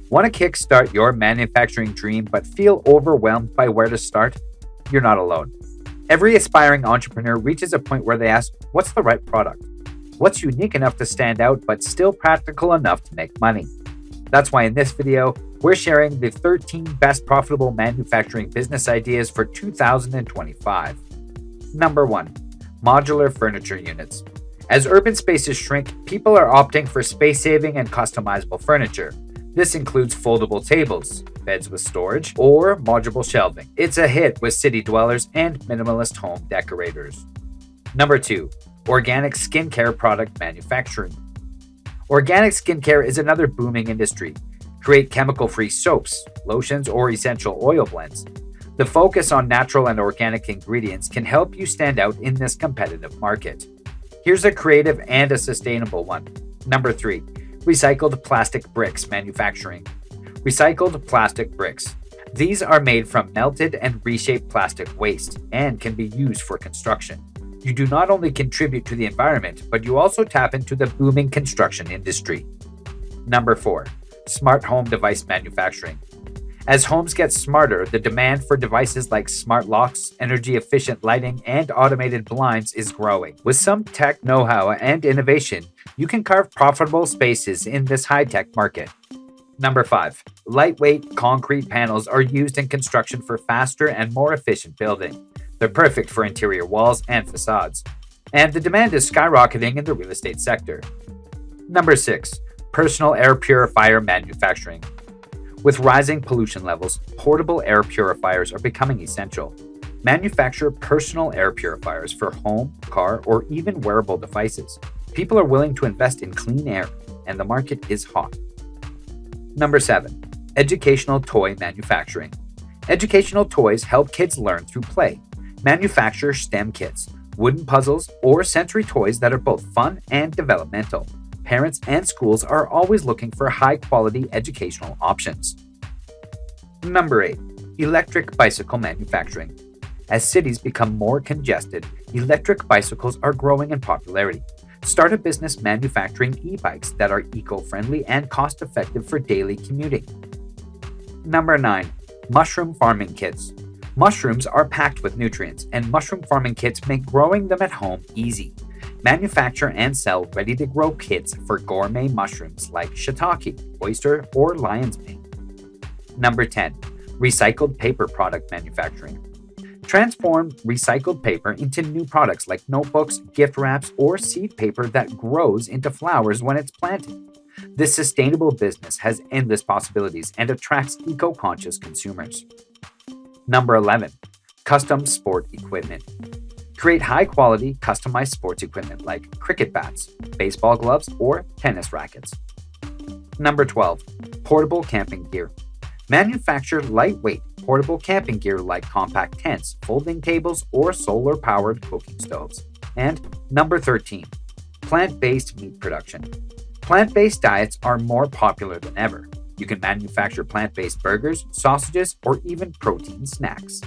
Want to kickstart your manufacturing dream but feel overwhelmed by where to start? You're not alone. Every aspiring entrepreneur reaches a point where they ask, what's the right product? What's unique enough to stand out but still practical enough to make money? That's why in this video, we're sharing the 13 best profitable manufacturing business ideas for 2025. Number 1. Modular furniture units. As urban spaces shrink, people are opting for space-saving and customizable furniture. This includes foldable tables, beds with storage, or modular shelving. It's a hit with city dwellers and minimalist home decorators. Number 2. Organic skincare product manufacturing. Organic skincare is another booming industry. Create chemical-free soaps, lotions, or essential oil blends. The focus on natural and organic ingredients can help you stand out in this competitive market. Here's a creative and a sustainable one. Number 3. Recycled plastic bricks manufacturing. Recycled plastic bricks. These are made from melted and reshaped plastic waste and can be used for construction. You do not only contribute to the environment, but you also tap into the booming construction industry. Number 4. Smart home device manufacturing. As homes get smarter, the demand for devices like smart locks, energy-efficient lighting, and automated blinds is growing. With some tech know-how and innovation, you can carve profitable spaces in this high-tech market. Number 5. Lightweight concrete panels are used in construction for faster and more efficient building. They're perfect for interior walls and facades. And the demand is skyrocketing in the real estate sector. Number 6. Personal air purifier manufacturing. With rising pollution levels, portable air purifiers are becoming essential. Manufacture personal air purifiers for home, car, or even wearable devices. People are willing to invest in clean air, and the market is hot. Number 7. Educational toy manufacturing. Educational toys help kids learn through play. Manufacture STEM kits, wooden puzzles, or sensory toys that are both fun and developmental. Parents and schools are always looking for high-quality educational options. Number 8. Electric bicycle manufacturing. As cities become more congested, electric bicycles are growing in popularity. Start a business manufacturing e-bikes that are eco-friendly and cost-effective for daily commuting. Number 9. Mushroom farming kits. Mushrooms are packed with nutrients, and mushroom farming kits make growing them at home easy. Manufacture and sell ready-to-grow kits for gourmet mushrooms like shiitake, oyster, or lion's mane. Number 10. Recycled paper product manufacturing. Transform recycled paper into new products like notebooks, gift wraps, or seed paper that grows into flowers when it's planted. This sustainable business has endless possibilities and attracts eco-conscious consumers. Number 11. Custom sport equipment. Create high-quality, customized sports equipment like cricket bats, baseball gloves, or tennis rackets. Number 12. Portable camping gear. Manufacture lightweight, portable camping gear like compact tents, folding tables, or solar-powered cooking stoves. And number 13. Plant-based meat production. Plant-based diets are more popular than ever. You can manufacture plant-based burgers, sausages, or even protein snacks.